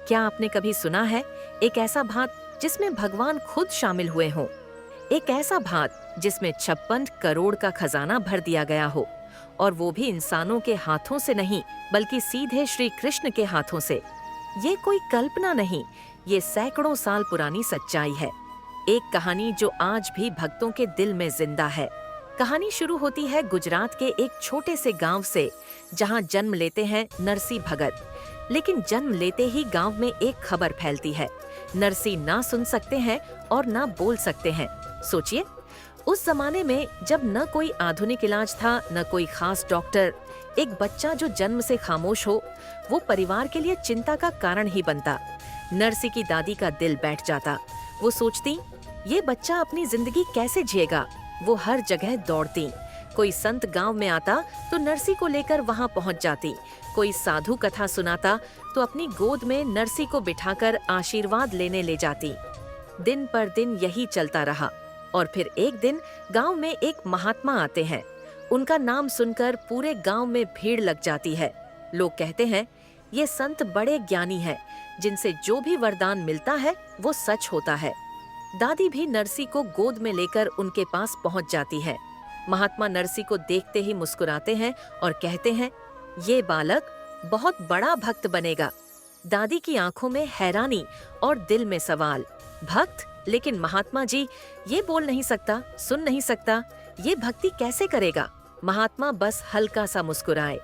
क्या आपने कभी सुना है एक ऐसा भात जिसमें भगवान खुद शामिल हुए हों? एक ऐसा भात जिसमें 56 करोड़ का खजाना भर दिया गया हो, और वो भी इंसानों के हाथों से नहीं बल्कि सीधे श्री कृष्ण के हाथों से। ये कोई कल्पना नहीं, ये सैकड़ों साल पुरानी सच्चाई है। एक कहानी जो आज भी भक्तों के दिल में जिंदा है। कहानी शुरू होती है गुजरात के एक छोटे से गांव से, जहां जन्म लेते हैं नरसी भगत। लेकिन जन्म लेते ही गांव में एक खबर फैलती है, नरसी ना सुन सकते हैं और ना बोल सकते हैं। सोचिए, उस जमाने में जब न कोई आधुनिक इलाज था, न कोई खास डॉक्टर, एक बच्चा जो जन्म से खामोश हो, वो परिवार के लिए चिंता का कारण ही बनता। नरसी की दादी का दिल बैठ जाता। वो सोचती, ये बच्चा अपनी जिंदगी कैसे जिएगा। वो हर जगह दौड़ती। कोई संत गांव में आता तो नरसी को लेकर वहां पहुंच जाती। कोई साधु कथा सुनाता तो अपनी गोद में नरसी को बिठाकर आशीर्वाद लेने ले जाती। दिन पर दिन यही चलता रहा, और फिर एक दिन गांव में एक महात्मा आते हैं। उनका नाम सुनकर पूरे गांव में भीड़ लग जाती है। लोग कहते हैं, ये संत बड़े ज्ञानी हैं, जिनसे जो भी वरदान मिलता है वो सच होता है। दादी भी नरसी को गोद में लेकर उनके पास पहुंच जाती है। महात्मा नरसी को देखते ही मुस्कुराते हैं और कहते हैं, ये बालक बहुत बड़ा भक्त बनेगा। दादी की आंखों में हैरानी और दिल में सवाल, भक्त? लेकिन महात्मा जी, ये बोल नहीं सकता, सुन नहीं सकता, ये भक्ति कैसे करेगा? महात्मा बस हल्का सा मुस्कुराए।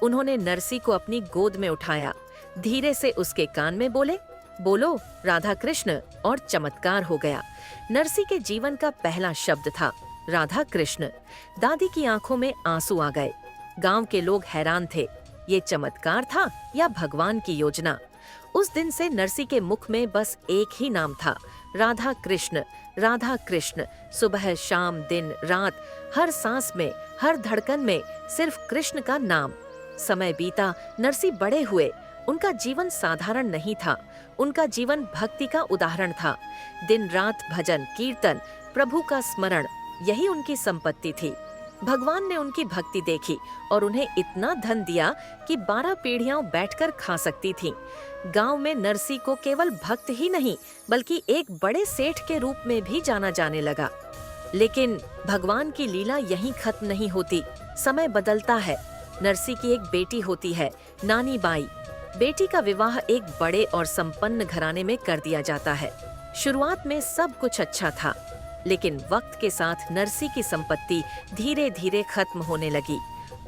उन्होंने नरसी को अपनी गोद में उठाया, धीरे से उसके कान में बोले, बोलो राधा कृष्ण, और चमत्कार हो गया। नरसी के जीवन का पहला शब्द था राधा कृष्ण। दादी की आंखों में आंसू आ गए। गांव के लोग हैरान थे, ये चमत्कार था या भगवान की योजना? उस दिन से नरसी के मुख में बस एक ही नाम था, राधा कृष्ण। राधा कृष्ण, सुबह शाम दिन रात, हर सांस में, हर धड़कन में सिर्फ कृष्ण का नाम। समय बीता, नरसी बड़े हुए। उनका जीवन साधारण नहीं था, उनका जीवन भक्ति का उदाहरण था। दिन रात भजन कीर्तन, प्रभु का स्मरण, यही उनकी संपत्ति थी। भगवान ने उनकी भक्ति देखी और उन्हें इतना धन दिया कि 12 पीढ़ियां बैठकर खा सकती थीं। गांव में नरसी को केवल भक्त ही नहीं बल्कि एक बड़े सेठ के रूप में भी जाना जाने लगा। लेकिन भगवान की लीला यहीं खत्म नहीं होती। समय बदलता है। नरसी की एक बेटी होती है, नानी बाई। बेटी का विवाह एक बड़े और संपन्न घराने में कर दिया जाता है। शुरुआत में सब कुछ अच्छा था, लेकिन वक्त के साथ नरसी की संपत्ति धीरे धीरे खत्म होने लगी,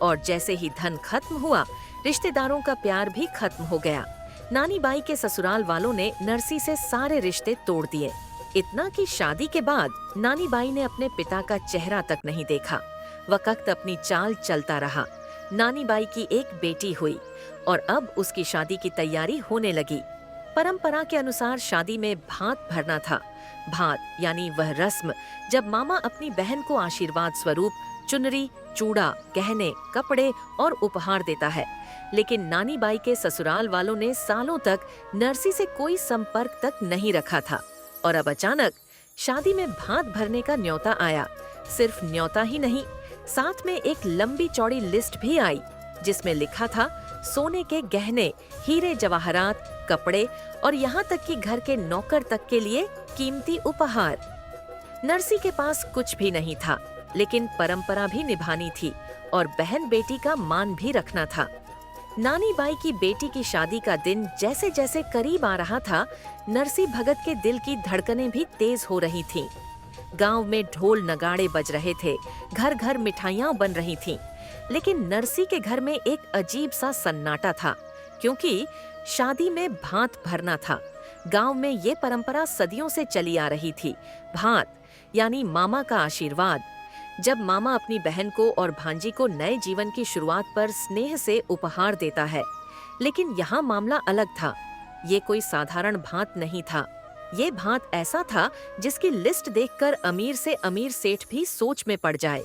और जैसे ही धन खत्म हुआ, रिश्तेदारों का प्यार भी खत्म हो गया। नानी बाई के ससुराल वालों ने नरसी से सारे रिश्ते तोड़ दिए। इतना कि शादी के बाद नानी बाई ने अपने पिता का चेहरा तक नहीं देखा। वक्त अपनी चाल चलता रहा। नानी बाई की एक बेटी हुई और अब उसकी शादी की तैयारी होने लगी। परंपरा के अनुसार शादी में भात भरना था। भात यानी वह रस्म जब मामा अपनी बहन को आशीर्वाद स्वरूप चुनरी, चूड़ा, गहने, कपड़े और उपहार देता है। लेकिन नानी बाई के ससुराल वालों ने सालों तक नरसी से कोई संपर्क तक नहीं रखा था, और अब अचानक शादी में भात भरने का न्योता आया। सिर्फ न्योता ही नहीं, साथ में एक लंबी चौड़ी लिस्ट भी आई, जिसमें लिखा था सोने के गहने, हीरे जवाहरात, कपड़े और यहाँ तक कि घर के नौकर तक के लिए कीमती उपहार। नरसी के पास कुछ भी नहीं था, लेकिन परंपरा भी निभानी थी और बहन बेटी का मान भी रखना था। नानी बाई की बेटी की शादी का दिन जैसे जैसे करीब आ रहा था, नरसी भगत के दिल की धड़कनें भी तेज हो रही थीं। गांव में ढोल नगाड़े बज रहे थे, घर घर मिठाइयां बन रही थीं। लेकिन नरसी के घर में एक अजीब सा सन्नाटा था, क्योंकि शादी में भात भरना था। गांव में ये परंपरा सदियों से चली आ रही थी। भात यानी मामा का आशीर्वाद। जब मामा अपनी बहन को और भांजी को नए जीवन की शुरुआत पर स्नेह से उपहार देता है। लेकिन यहाँ मामला अलग था। ये कोई साधारण भात नहीं था। ये भात ऐसा था जिसकी लिस्ट देखकर अमीर से अमीर सेठ भी सोच में पड़ जाए।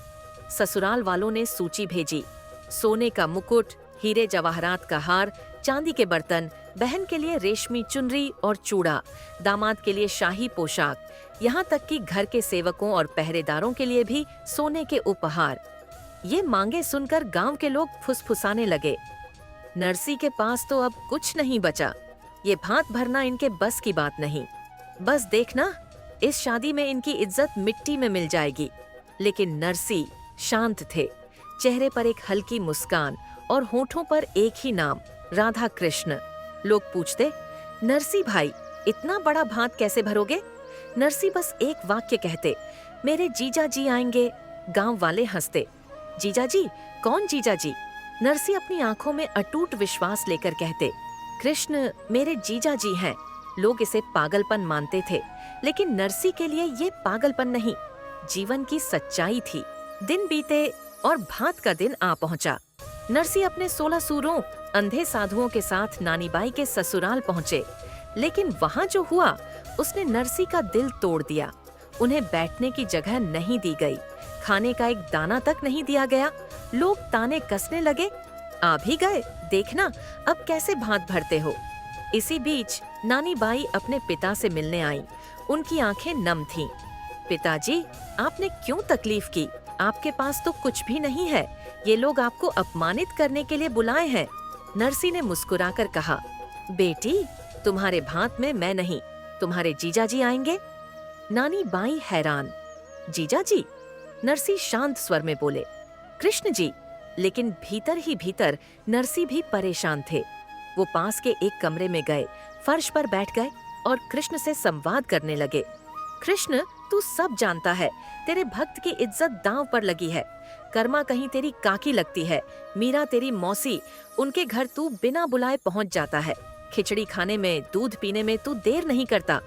ससुराल वालों ने सूची भेजी। सोने का मुकुट, हीरे जवाहरात का हार, चांदी के बर्तन, बहन के लिए रेशमी चुनरी और चूड़ा, दामाद के लिए शाही पोशाक, यहाँ तक कि घर के सेवकों और पहरेदारों के लिए भी सोने के उपहार। ये मांगे सुनकर गांव के लोग फुसफुसाने लगे। नरसी के पास तो अब कुछ नहीं बचा। ये भात भरना इनके बस की बात नहीं। बस देखना, इस शादी में इनकी इज्जत मिट्टी में मिल जाएगी। लेकिन नरसी शांत थे, चेहरे पर एक हल्की मुस्कान और होठों पर एक ही नाम, राधा कृष्ण। लोग पूछते, नरसी भाई इतना बड़ा भात कैसे भरोगे? नरसी बस एक वाक्य कहते, मेरे जीजा जी आएंगे। गांव वाले हंसते, जीजा जी? कौन जीजा जी? नरसी अपनी आंखों में अटूट विश्वास लेकर कहते, कृष्ण मेरे जीजा जी हैं। लोग इसे पागलपन मानते थे, लेकिन नरसी के लिए ये पागलपन नहीं, जीवन की सच्चाई थी। दिन बीते और भात का दिन आ पहुंचा। नरसी अपने 16 सूरों अंधे साधुओं के साथ नानीबाई के ससुराल पहुंचे, लेकिन वहां जो हुआ उसने नरसी का दिल तोड़ दिया। उन्हें बैठने की जगह नहीं दी गई, खाने का एक दाना तक नहीं दिया गया। लोग ताने कसने लगे, आ भी गए, देखना अब कैसे भात भरते हो। इसी बीच नानी बाई अपने पिता से मिलने आई। उनकी आंखें नम थीं। पिताजी, आपने क्यों तकलीफ की? आपके पास तो कुछ भी नहीं है। ये लोग आपको अपमानित करने के लिए बुलाए हैं। नरसी ने मुस्कुराकर कहा, बेटी तुम्हारे भात में मैं नहीं, तुम्हारे जीजा जी आएंगे। नानी बाई हैरान, जीजा जी? नरसी शांत स्वर में बोले, कृष्ण जी। लेकिन भीतर ही भीतर नरसी भी परेशान थे। वो पास के एक कमरे में गए, फर्श पर बैठ गए और कृष्ण से संवाद करने लगे। कृष्ण, तू सब जानता है, तेरे भक्त की इज्जत दांव पर लगी है। कर्मा कहीं तेरी काकी लगती है, मीरा तेरी मौसी, उनके घर तू बिना बुलाए पहुंच जाता है। खिचड़ी खाने में, दूध पीने में तू देर नहीं करता।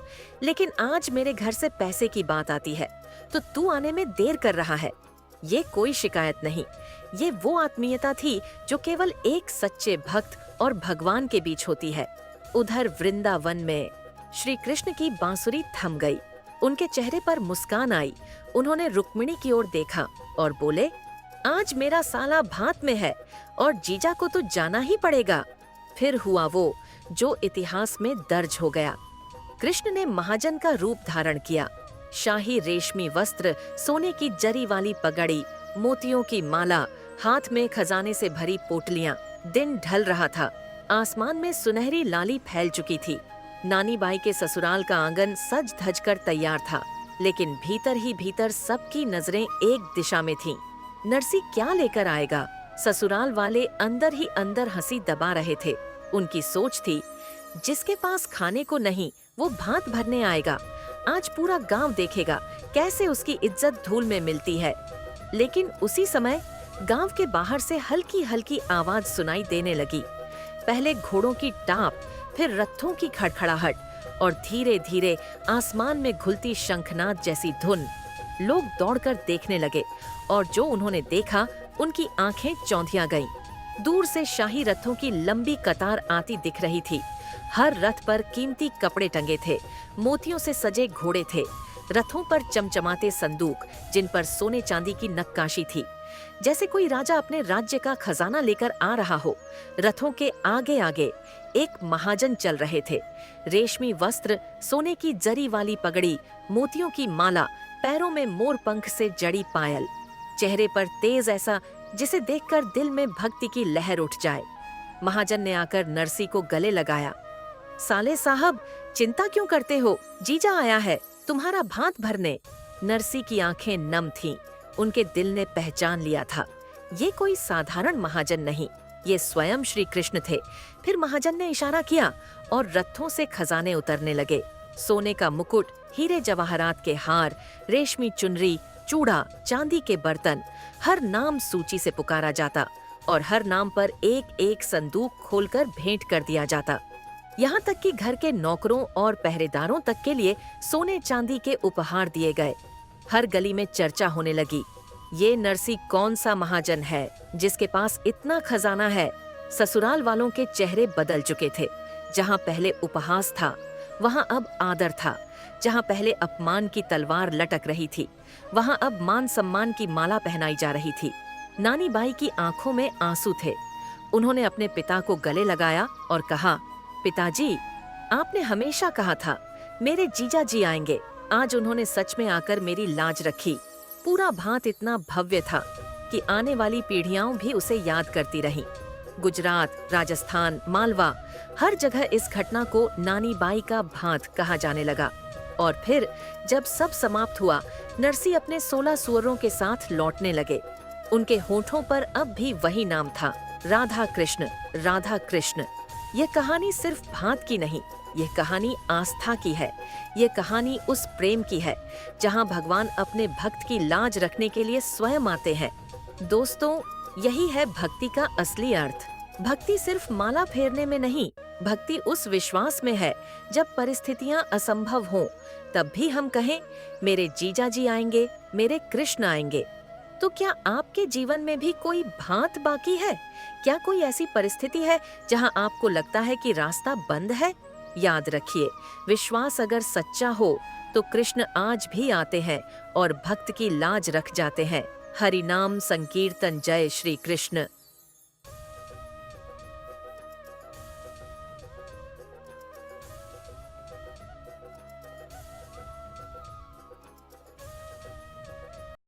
लेकिन आज मेरे घर से पैसे की बात आती है तो तू आने में देर कर रहा है। ये कोई शिकायत नहीं, ये वो आत्मीयता थी जो केवल एक सच्चे भक्त और भगवान के बीच होती है। उधर वृंदावन में श्री कृष्ण की बांसुरी थम गई। उनके चेहरे पर मुस्कान आई। उन्होंने रुक्मिणी की ओर देखा और बोले, आज मेरा साला भात में है और जीजा को तो जाना ही पड़ेगा। फिर हुआ वो जो इतिहास में दर्ज हो गया। कृष्ण ने महाजन का रूप धारण किया। शाही रेशमी वस्त्र, सोने की जरी वाली पगड़ी, मोतियों की माला, हाथ में खजाने से भरी पोटलियां। दिन ढल रहा था। आसमान में सुनहरी लाली फैल चुकी थी। नानी बाई के ससुराल का आंगन सज धज कर तैयार था, लेकिन भीतर ही भीतर सबकी नजरें एक दिशा में थीं। नरसी क्या लेकर आएगा? ससुराल वाले अंदर ही अंदर हंसी दबा रहे थे। उनकी सोच थी, जिसके पास खाने को नहीं वो भात भरने आएगा। आज पूरा गांव देखेगा कैसे उसकी इज्जत धूल में मिलती है। लेकिन उसी समय गांव के बाहर से हल्की हल्की आवाज सुनाई देने लगी। पहले घोड़ों की टाप, फिर रथों की खड़खड़ाहट और धीरे धीरे आसमान में घुलती शंखनाद जैसी धुन। लोग दौड़कर देखने लगे और जो उन्होंने देखा उनकी आंखें चौंधिया गईं। दूर से शाही रथों की लंबी कतार आती दिख रही थी। हर रथ पर कीमती कपड़े टंगे थे, मोतियों से सजे घोड़े थे। रथों पर चमचमाते संदूक, जिन पर सोने चांदी की नक्काशी थी, जैसे कोई राजा अपने राज्य का खजाना लेकर आ रहा हो। रथों के आगे आगे एक महाजन चल रहे थे। रेशमी वस्त्र, सोने की जरी वाली पगड़ी, मोतियों की माला, पैरों में मोर पंख से जड़ी पायल, चेहरे पर तेज ऐसा जिसे देखकर दिल में भक्ति की लहर उठ जाए। महाजन ने आकर नरसी को गले लगाया। साले साहब, चिंता क्यों करते हो? जीजा आया है तुम्हारा भात भरने। नरसी की आंखें नम थीं। उनके दिल ने पहचान लिया था, ये कोई साधारण महाजन नहीं, ये स्वयं श्री कृष्ण थे। फिर महाजन ने इशारा किया और रथों से खजाने उतरने लगे। सोने का मुकुट, हीरे जवाहरात के हार, रेशमी चुनरी, चूड़ा, चांदी के बर्तन, हर नाम सूची से पुकारा जाता और हर नाम पर एक एक संदूक खोलकर भेंट कर दिया जाता। यहाँ तक कि घर के नौकरों और पहरेदारों तक के लिए सोने चांदी के उपहार दिए गए। हर गली में चर्चा होने लगी, ये नरसी कौन सा महाजन है जिसके पास इतना खजाना है। ससुराल वालों के चेहरे बदल चुके थे। जहाँ पहले उपहास था, वहाँ अब आदर था। जहाँ पहले अपमान की तलवार लटक रही थी, वहाँ अब मान सम्मान की माला पहनाई जा रही थी। नानी बाई की आंखों में आंसू थे। उन्होंने अपने पिता को गले लगाया और कहा, पिताजी, आपने हमेशा कहा था मेरे जीजा जी आएंगे। आज उन्होंने सच में आकर मेरी लाज रखी। पूरा भात इतना भव्य था कि आने वाली पीढ़ियां भी उसे याद करती रहीं। गुजरात, राजस्थान, मालवा, हर जगह इस घटना को नानी बाई का भांत कहा जाने लगा। और फिर जब सब समाप्त हुआ, नरसी अपने 16 सुअरों के साथ लौटने लगे। उनके होठों पर अब भी वही नाम था, राधा कृष्ण, राधा कृष्ण। यह कहानी सिर्फ भांत की नहीं, यह कहानी आस्था की है। यह कहानी उस प्रेम की है जहां भगवान अपने भक्त की लाज रखने के लिए स्वयं आते हैं। दोस्तों, यही है भक्ति का असली अर्थ। भक्ति सिर्फ माला फेरने में नहीं, भक्ति उस विश्वास में है जब परिस्थितियां असंभव हों, तब भी हम कहें, मेरे जीजा जी आएंगे, मेरे कृष्ण आएंगे। तो क्या आपके जीवन में भी कोई भांत बाकी है? क्या कोई ऐसी परिस्थिति है जहां आपको लगता है कि रास्ता बंद है? याद रखिए, विश्वास अगर सच्चा हो तो कृष्ण आज भी आते हैं और भक्त की लाज रख जाते हैं। हरि नाम संकीर्तन, जय श्री कृष्ण।